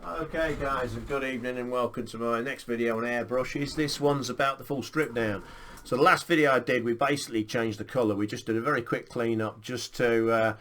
Okay guys, and good evening and welcome to my next video on airbrushes. This one's about the full strip down. So the last video I did, we basically changed the colour. We just did a very quick clean up just to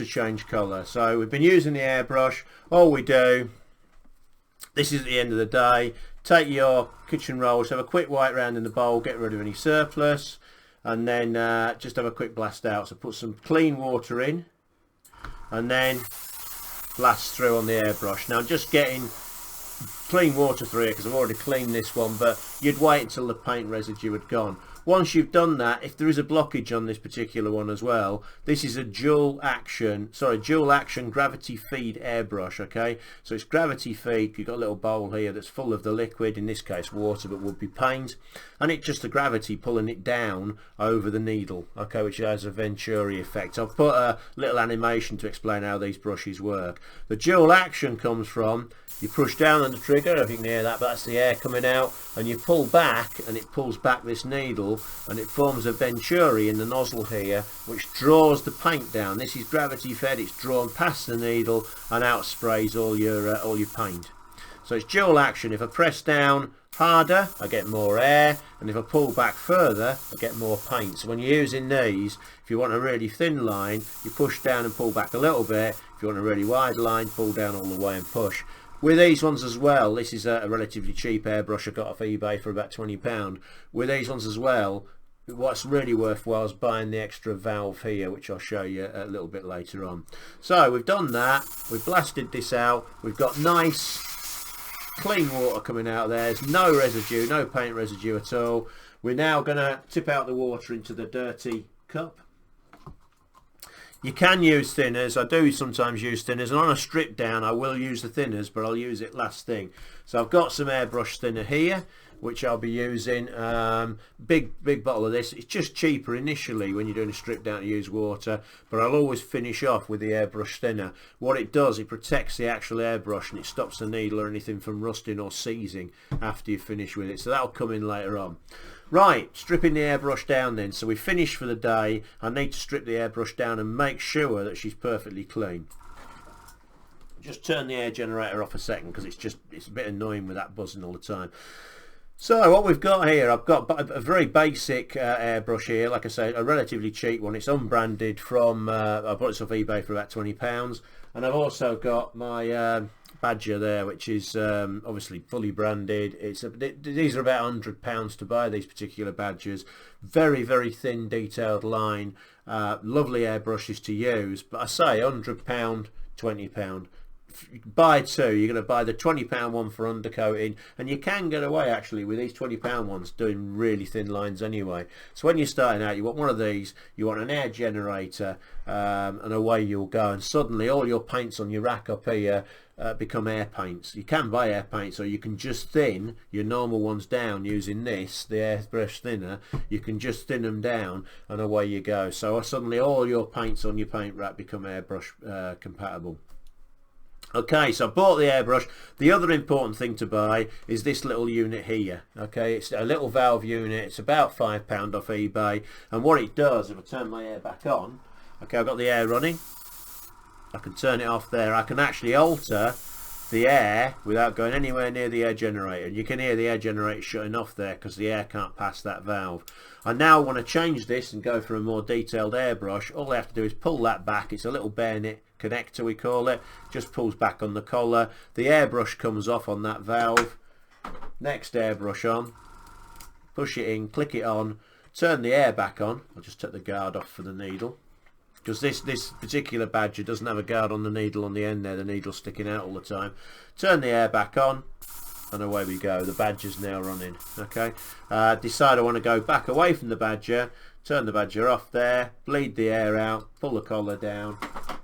change colour. So we've been using the airbrush. All we do, this is at the end of the day, take your kitchen rolls, have a quick wipe round in the bowl, get rid of any surplus, and then just have a quick blast out. So put some clean water in and then blast through on the airbrush. Now just getting clean water through it because I've already cleaned this one, but you'd wait until the paint residue had gone. Once you've done that, if there is a blockage on this particular one as well, this is a dual action gravity feed airbrush. Okay, so it's gravity feed. You've got a little bowl here that's full of the liquid, in this case water, but would be paint, and it's just the gravity pulling it down over the needle, okay, which has a Venturi effect. I've put a little animation to explain how these brushes work. The dual action comes from, you push down on the trigger, I don't know if you can hear that, but that's the air coming out, and you pull back and it pulls back this needle and it forms a Venturi in the nozzle here which draws the paint down. This is gravity fed, it's drawn past the needle and out sprays all your paint. So it's dual action. If I press down harder I get more air, and if I pull back further I get more paint. So when you're using these, if you want a really thin line you push down and pull back a little bit. If you want a really wide line, pull down all the way and push. With these ones as well, this is a relatively cheap airbrush I got off eBay for about £20. With these ones as well, what's really worthwhile is buying the extra valve here, which I'll show you a little bit later on. So we've done that, we've blasted this out, we've got nice clean water coming out there. There's no residue, no paint residue at all. We're now going to tip out the water into the dirty cup. You can use thinners. I do sometimes use thinners, and on a strip down I will use the thinners, but I'll use it last thing. So I've got some airbrush thinner here which I'll be using. Big bottle of this. It's just cheaper initially when you're doing a strip down to use water, but I'll always finish off with the airbrush thinner. What it does, it protects the actual airbrush and it stops the needle or anything from rusting or seizing after you finish with it. So that'll come in later on. Right, stripping the airbrush down then. So we finished for the day. I need to strip the airbrush down and make sure that she's perfectly clean. Just turn the air generator off a second because it's a bit annoying with that buzzing all the time. So what we've got here, I've got a very basic airbrush here, like I say, a relatively cheap one. It's unbranded from, I bought this off eBay for about £20, and I've also got my Badger there, which is obviously fully branded. These are about £100 to buy, these particular Badgers. Very, very thin detailed line, lovely airbrushes to use, but I say £100, £20. Buy two. You're going to buy the £20 one for undercoating, and you can get away actually with these £20 ones doing really thin lines anyway. So when you're starting out, you want one of these, you want an air generator, and away you'll go, and suddenly all your paints on your rack up here become air paints. You can buy air paints, or you can just thin your normal ones down using this, the airbrush thinner. You can just thin them down and away you go. So suddenly all your paints on your paint rack become airbrush compatible. Okay, so I bought the airbrush. The other important thing to buy is this little unit here. Okay, it's a little valve unit. It's about £5 off eBay, and what it does, if I turn my air back on, okay, I've got the air running, I can turn it off there. I can actually alter the air without going anywhere near the air generator. You can hear the air generator shutting off there because the air can't pass that valve. I now want to change this and go for a more detailed airbrush. All I have to do is pull that back. It's a little bayonet connector, we call it. Just pulls back on the collar. The airbrush comes off on that valve. Next airbrush on. Push it in, click it on, turn the air back on. I'll just take the guard off for the needle, because this particular Badger doesn't have a guard on the needle on the end there. The needle's sticking out all the time. Turn the air back on, and away we go. The Badger's now running. Okay, decide I want to go back away from the Badger. Turn the Badger off there, bleed the air out, pull the collar down,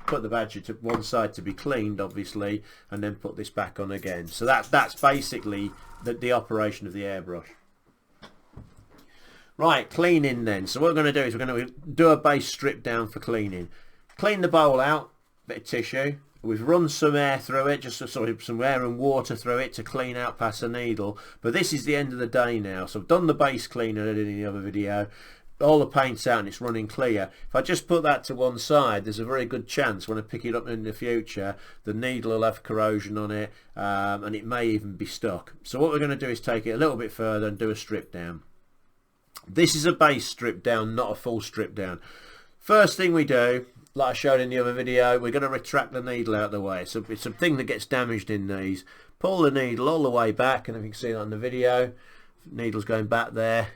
put the Badger to one side to be cleaned obviously, and then put this back on again. So that's basically the operation of the airbrush. Right, cleaning then. So what we're going to do is we're going to do a base strip down for cleaning. Clean the bowl out, bit of tissue. We've run some air through it, just some air and water through it to clean out past the needle. But this is the end of the day now. So I've done the base cleaner I did in the other video. all the paint's out and it's running clear. If I just put that to one side, there's a very good chance when I pick it up in the future the needle will have corrosion on it, and it may even be stuck. So what we're going to do is take it a little bit further and do a strip down. This is a base strip down, not a full strip down. First thing we do, like I showed in the other video, we're going to retract the needle out of the way. So it's a thing that gets damaged in these. Pull the needle all the way back, and if you can see that on the video, needle's going back there.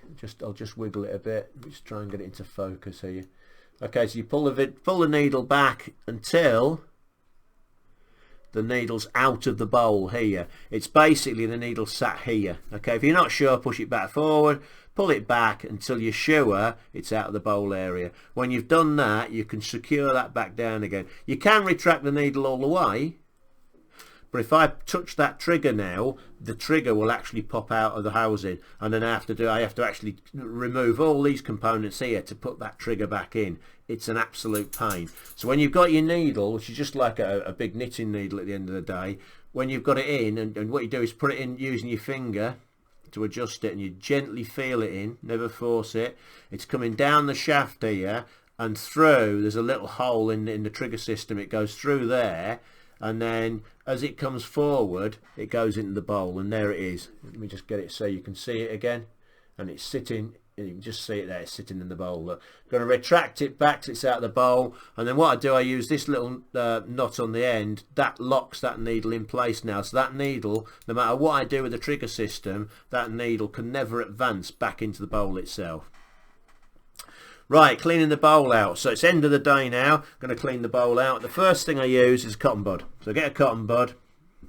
I'll just wiggle it a bit. Just try and get it into focus here. Okay, so you pull the needle back until the needle's out of the bowl here. It's basically the needle sat here. Okay, if you're not sure, push it back forward, pull it back until you're sure it's out of the bowl area. When you've done that, you can secure that back down again. You can retract the needle all the way, but if I touch that trigger now, the trigger will actually pop out of the housing, and then I have to actually remove all these components here to put that trigger back in. It's an absolute pain. So when you've got your needle, which is just like a big knitting needle at the end of the day, when you've got it in, and what you do is put it in using your finger to adjust it, and you gently feel it in, never force it. It's coming down the shaft here and through. There's a little hole in the trigger system. It goes through there, and then as it comes forward it goes into the bowl, and there it is. Let me just get it so you can see it again, and it's sitting, you can just see it there, it's sitting in the bowl. Look, I'm going to retract it back till it's out of the bowl, and then what I do, I use this little knot on the end that locks that needle in place now. So that needle, no matter what I do with the trigger system, that needle can never advance back into the bowl itself. Right, cleaning the bowl out. So it's end of the day now. I'm going to clean the bowl out. The first thing I use is cotton bud. So get a cotton bud. A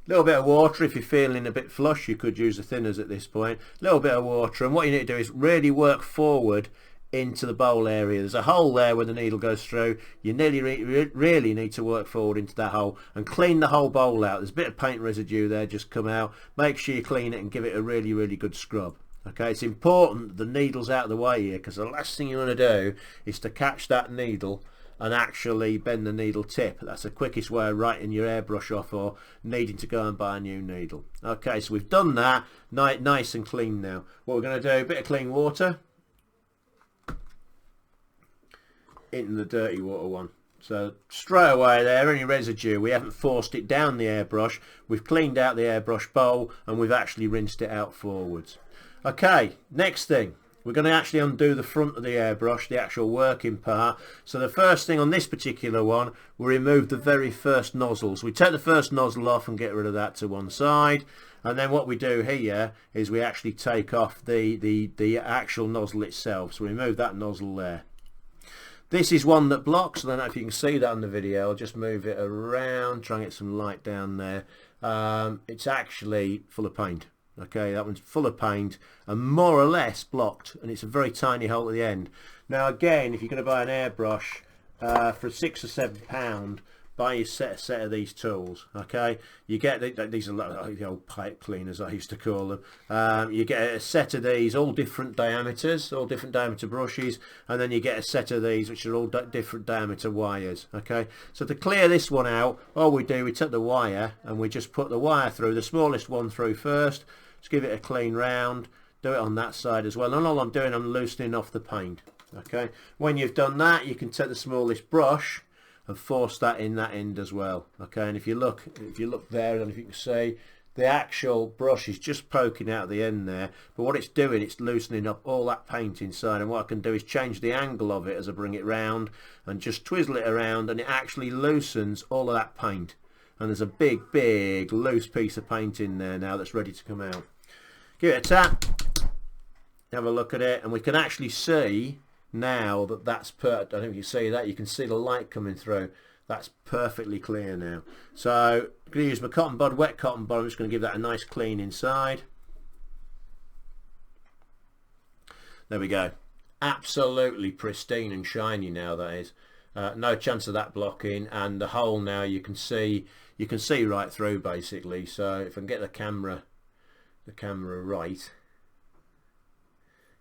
little bit of water. If you're feeling a bit flush, you could use the thinners at this point. A little bit of water, and what you need to do is really work forward into the bowl area. There's a hole there where the needle goes through. You really need to work forward into that hole and clean the whole bowl out. There's a bit of paint residue there just come out. Make sure you clean it and give it a really good scrub. Okay, it's important that the needle's out of the way here, because the last thing you want to do is to catch that needle and actually bend the needle tip. That's the quickest way of writing your airbrush off or needing to go and buy a new needle. Okay, so we've done that, nice and clean now. What we're going to do, a bit of clean water into the dirty water one. So straight away there, any residue, we haven't forced it down the airbrush, we've cleaned out the airbrush bowl, and we've actually rinsed it out forwards. Okay, next thing, we're going to actually undo the front of the airbrush, the actual working part. So the first thing on this particular one, we remove the very first nozzles. We take the first nozzle off and get rid of that to one side, and then what we do here is we actually take off the actual nozzle itself. So we remove that nozzle there. This is one that blocks. I don't know if you can see that on the video. I'll just move it around, try and get some light down there. It's actually full of paint. Okay, that one's full of paint and more or less blocked, and it's a very tiny hole at the end. Now again, if you're going to buy an airbrush for £6 or £7, buy a set of these tools. Okay, you get these are like the old pipe cleaners I used to call them. You get a set of these, all different diameters, all different diameter brushes, and then you get a set of these which are all different diameter wires. Okay, so to clear this one out, all we do, we take the wire and we just put the wire through, the smallest one through first. Just give it a clean round, do it on that side as well, and all I'm doing, I'm loosening off the paint. Okay, when you've done that, you can take the smallest brush and force that in that end as well. Okay, and if you look there, and if you can see, the actual brush is just poking out the end there, but what it's doing, it's loosening up all that paint inside, and what I can do is change the angle of it as I bring it round and just twizzle it around, and it actually loosens all of that paint, and there's a big loose piece of paint in there now that's ready to come out. Give it a tap, have a look at it, and we can actually see now that that's perfect. I think you see that, you can see the light coming through. That's perfectly clear now. So I'm going to use my cotton bud, wet cotton bud. I'm just going to give that a nice clean inside. There we go, absolutely pristine and shiny now, that is. No chance of that blocking, and the hole now you can see right through basically. So if I can get the camera right,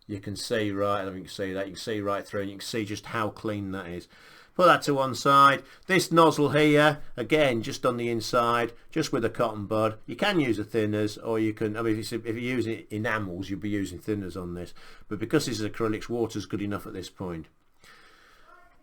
you can see right, I don't know if you can see that, you can see right through, and you can see just how clean that is. Put that to one side. This nozzle here, again, just on the inside, just with a cotton bud. You can use a thinners, or you can, I mean, if you're using enamels, you'll be using thinners on this. But because this is acrylics, water's good enough at this point.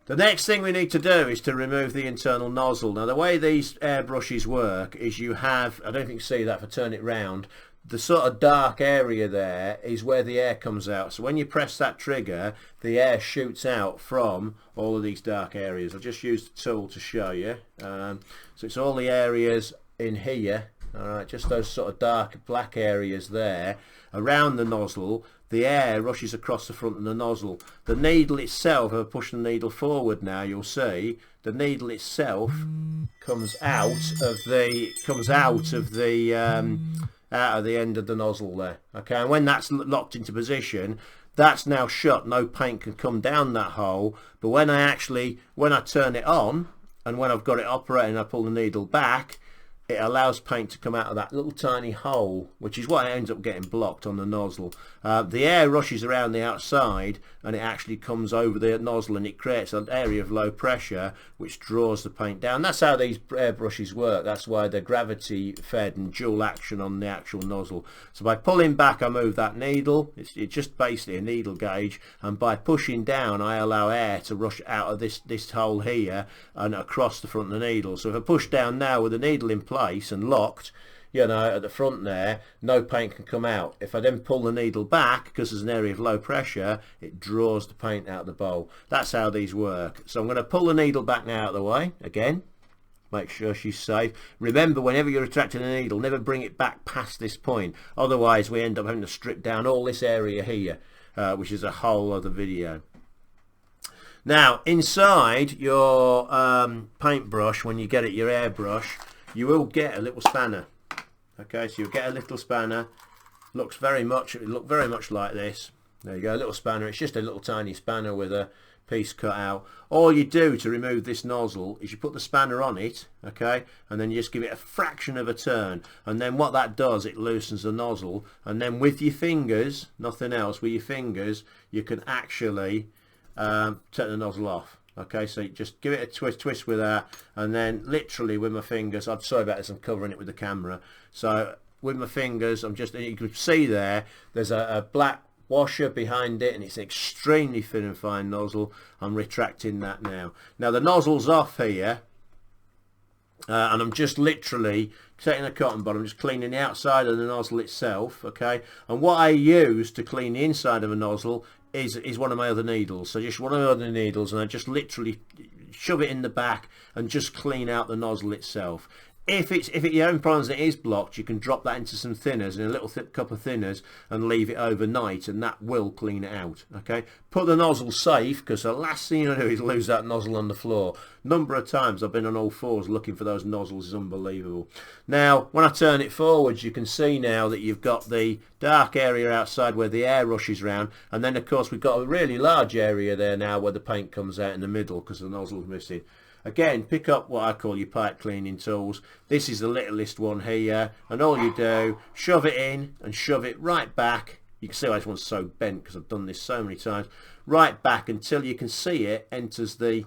The next thing we need to do is to remove the internal nozzle. Now the way these airbrushes work is you have, I don't think you see that if I turn it round, the sort of dark area there is where the air comes out. So when you press that trigger, the air shoots out from all of these dark areas. I'll just use the tool to show you. So it's all the areas in here, alright, just those sort of dark black areas there around the nozzle. The air rushes across the front of the nozzle. The needle itself, if I push the needle forward now, you'll see the needle itself comes out of the end of the nozzle there. Okay, and when that's locked into position, that's now shut. No paint can come down that hole. But when I turn it on and when I've got it operating, I pull the needle back, it allows paint to come out of that little tiny hole, which is what ends up getting blocked on the nozzle. The air rushes around the outside and it actually comes over the nozzle and it creates an area of low pressure which draws the paint down. That's how these airbrushes work. That's why they're gravity fed and dual action on the actual nozzle. So by pulling back I move that needle. It's just basically a needle gauge, and by pushing down I allow air to rush out of this hole here and across the front of the needle. So if I push down now with the needle in place and locked, you know, at the front there, no paint can come out. If I then pull the needle back, because there's an area of low pressure, it draws the paint out of the bowl. That's how these work. So I'm going to pull the needle back now out of the way again. Make sure she's safe. Remember, whenever you're retracting a needle, never bring it back past this point. Otherwise we end up having to strip down all this area here, which is a whole other video. Now inside your paintbrush, when you get it, your airbrush, you will get a little spanner. Okay, so you'll get a little spanner. It look very much like this. There you go, a little spanner. It's just a little tiny spanner with a piece cut out. All you do to remove this nozzle is you put the spanner on it, okay, and then you just give it a fraction of a turn, and then what that does, it loosens the nozzle, and then with your fingers, nothing else, with your fingers you can actually turn the nozzle off. Okay, so you just give it a twist with that, and then literally with my fingers, I'm sorry about this, I'm covering it with the camera, so with my fingers I'm just, you can see there's a black washer behind it, and it's an extremely thin and fine nozzle. I'm retracting that now. Now the nozzle's off here, and I'm just literally taking a cotton bud, I'm just cleaning the outside of the nozzle itself, okay, and what I use to clean the inside of a nozzle is one of my other needles. So just one of my other needles, and I just literally shove it in the back and just clean out the nozzle itself. If you're having problems and it is blocked, you can drop that into some thinners, in a little cup of thinners, and leave it overnight, and that will clean it out. Okay, put the nozzle safe, because the last thing you do is lose that nozzle on the floor. Number of times I've been on all fours looking for those nozzles is unbelievable. Now when I turn it forwards, you can see now that you've got the dark area outside where the air rushes around, and then of course we've got a really large area there now where the paint comes out in the middle because the nozzle's missing. Again, pick up what I call your pipe cleaning tools. This is the littlest one here, and all you do, shove it in and shove it right back. You can see why this one's so bent because I've done this so many times. Right back until you can see it enters the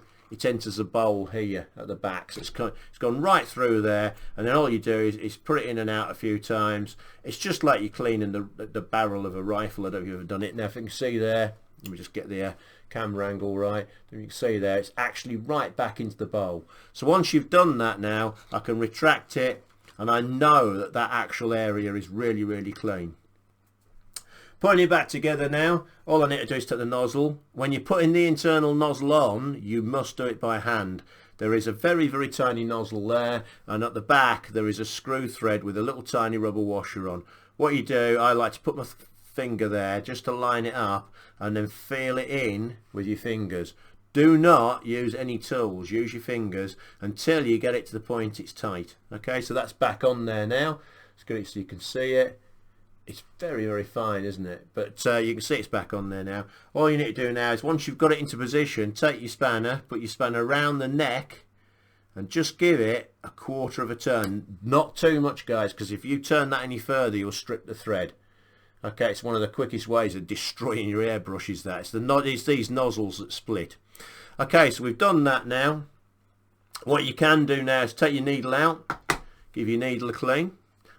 bowl here at the back. So it's gone right through there, and then all you do is put it in and out a few times. It's just like you're cleaning the barrel of a rifle. I don't know if you've ever done it. Now if you can see there, let me just get the camera angle right, you can see there it's actually right back into the bowl. So once you've done that, now I can retract it, and I know that that actual area is really clean. Putting it back together now, all I need to do is take the nozzle. When you're putting the internal nozzle on, you must do it by hand. There is a very tiny nozzle there, and at the back there is a screw thread with a little tiny rubber washer on. What you do, I like to put my finger there just to line it up, and then feel it in with your fingers. Do not use any tools, use your fingers until you get it to the point it's tight. Okay, so that's back on there now. Let's get it so you can see it. It's very fine, isn't it? But you can see it's back on there now. All you need to do now is, once you've got it into position, take your spanner, put your spanner around the neck, and just give it a quarter of a turn. Not too much, guys, because if you turn that any further you'll strip the thread. Okay, it's one of the quickest ways of destroying your airbrushes. It's these nozzles that split. Okay, so we've done that now. What you can do now is take your needle out, give your needle a clean,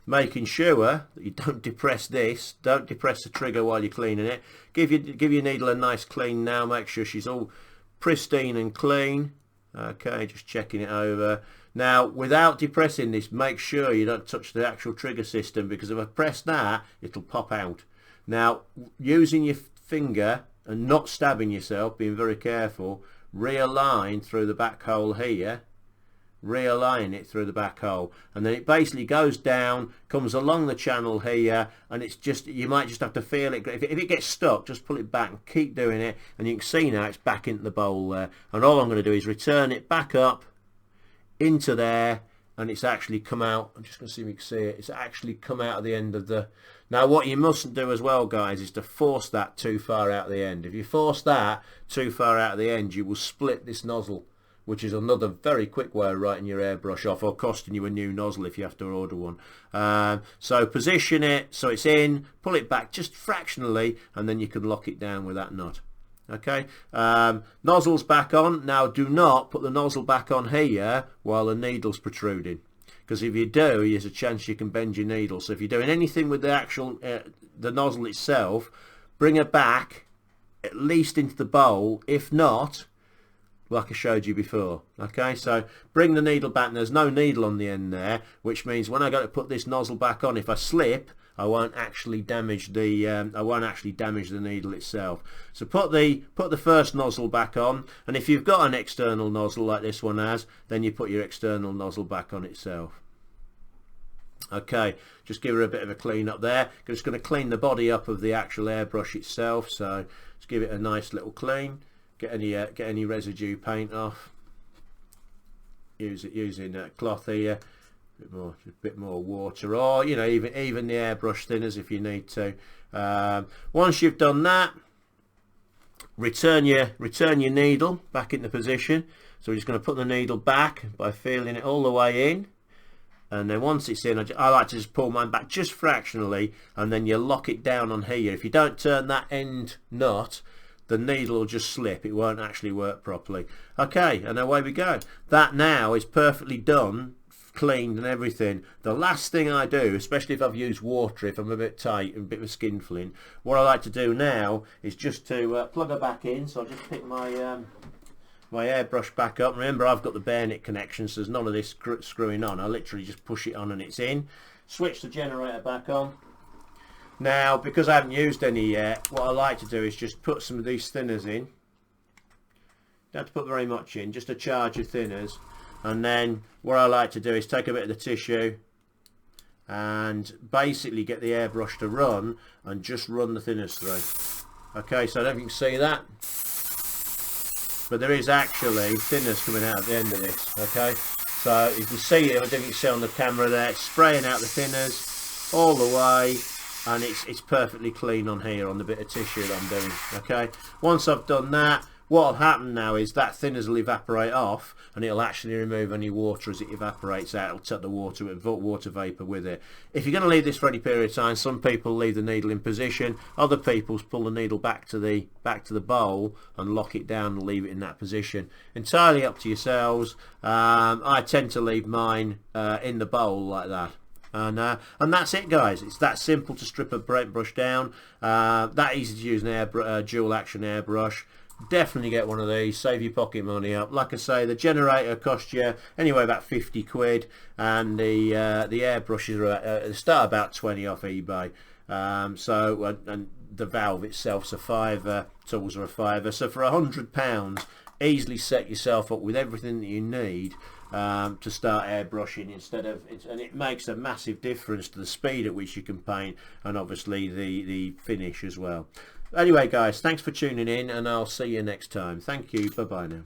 making sure that you don't depress this. Don't depress the trigger while you're cleaning it. Give your needle a nice clean now. Make sure she's all pristine and clean. Okay, just checking it over. Now, without depressing this, make sure you don't touch the actual trigger system, because if I press that, it'll pop out. Now, using your finger and not stabbing yourself, being very careful, realign through the back hole here. Realign it through the back hole, and then it basically goes down, comes along the channel here, and it's just, you might just have to feel it. If it gets stuck, just pull it back and keep doing it, and you can see now it's back into the bowl there. And all I'm going to do is return it back up into there, and it's actually come out. I'm just going to see if you can see it. It's actually come out of the end of the... Now, what you mustn't do as well, guys, is to force that too far out the end. If you force that too far out the end, you will split this nozzle, which is another very quick way of writing your airbrush off, or costing you a new nozzle if you have to order one. So position it so it's in, pull it back just fractionally, and then you can lock it down with that nut. Okay, nozzle's back on. Now, do not put the nozzle back on here while the needle's protruding, because if you do, there's a chance you can bend your needle. So if you're doing anything with the actual the nozzle itself, bring her back at least into the bowl. If not, like I showed you before. Okay, so bring the needle back, and there's no needle on the end there, which means when I go to put this nozzle back on, if I slip, I won't actually damage the needle itself. So put the first nozzle back on, and if you've got an external nozzle like this one has, then you put your external nozzle back on itself. Okay, just give her a bit of a clean up there. Just going to clean the body up of the actual airbrush itself, so just give it a nice little clean. Get any residue paint off. Using a cloth here. A bit more water, or you know, even the airbrush thinners if you need to. Once you've done that, return your needle back into position. So we're just going to put the needle back by feeling it all the way in, and then once it's in, I like to just pull mine back just fractionally, and then you lock it down on here. If you don't turn that end nut, the needle will just slip. It won't actually work properly. Okay, and away we go. That now is perfectly done, cleaned and everything. The last thing I do, especially if I've used water, if I'm a bit tight and a bit of a skin flint, what I like to do now is just to plug her back in. So I'll just pick my my airbrush back up. Remember, I've got the bayonet connection, so there's none of this screwing on. I literally just push it on and it's in. Switch the generator back on. Now, because I haven't used any yet, what I like to do is just put some of these thinners in. Don't have to put very much in, just a charge of thinners. And then what I like to do is take a bit of the tissue and basically get the airbrush to run, and just run the thinners through. Okay, so I don't know if you can see that, but there is actually thinners coming out at the end of this. Okay, so you can see it, I don't think you can see on the camera there, it's spraying out the thinners all the way. And it's perfectly clean on here on the bit of tissue that I'm doing. Okay, once I've done that, what will happen now is that thinners will evaporate off, and it'll actually remove any water as it evaporates out. It'll take the water vapor with it. If you're going to leave this for any period of time, some people leave the needle in position. Other people pull the needle back to the bowl and lock it down and leave it in that position. Entirely up to yourselves. I tend to leave mine in the bowl like that. And that's it, guys. It's that simple to strip a brush down. That easy to use an dual action airbrush. Definitely get one of these. Save your pocket money up. Like I say, the generator costs you anyway about 50 quid, and the airbrushes are start about 20 off eBay. And the valve itself's a £5. Tools are a £5. So for £100, easily set yourself up with everything that you need to start airbrushing, and it makes a massive difference to the speed at which you can paint, and obviously the finish as well. Anyway, guys, thanks for tuning in, and I'll see you next time. Thank you. Bye bye now.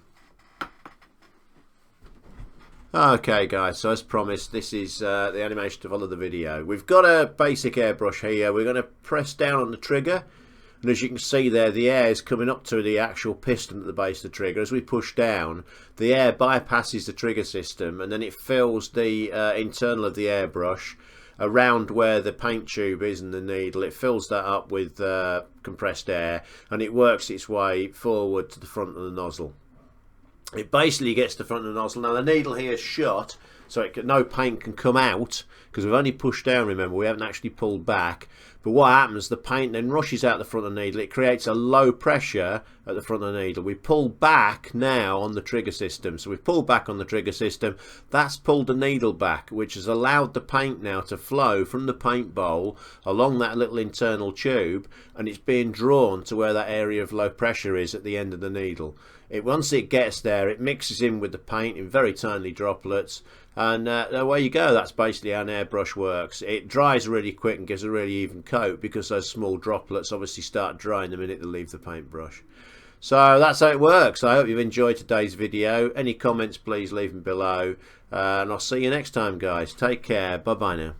Okay, guys, so as promised, this is the animation to follow the video. We've got a basic airbrush here. We're going to press down on the trigger, and as you can see there, the air is coming up to the actual piston at the base of the trigger. As we push down, the air bypasses the trigger system, and then it fills the internal of the airbrush around where the paint tube is and the needle. It fills that up with compressed air, and it works its way forward to the front of the nozzle. it basically gets to the front of the nozzle. Now the needle here is shut, so no paint can come out, because we've only pushed down, remember, we haven't actually pulled back. But what happens, the paint then rushes out the front of the needle. It creates a low pressure at the front of the needle. We pull back now on the trigger system. So we've pulled back on the trigger system. That's pulled the needle back, which has allowed the paint now to flow from the paint bowl along that little internal tube, and it's being drawn to where that area of low pressure is at the end of the needle. Once it gets there, it mixes in with the paint in very tiny droplets, and away you go. That's basically how an airbrush works. It dries really quick and gives a really even coat, because those small droplets obviously start drying the minute they leave the paintbrush. So that's how it works. I hope you've enjoyed today's video. Any comments, please leave them below, and I'll see you next time, guys. Take care. Bye bye now.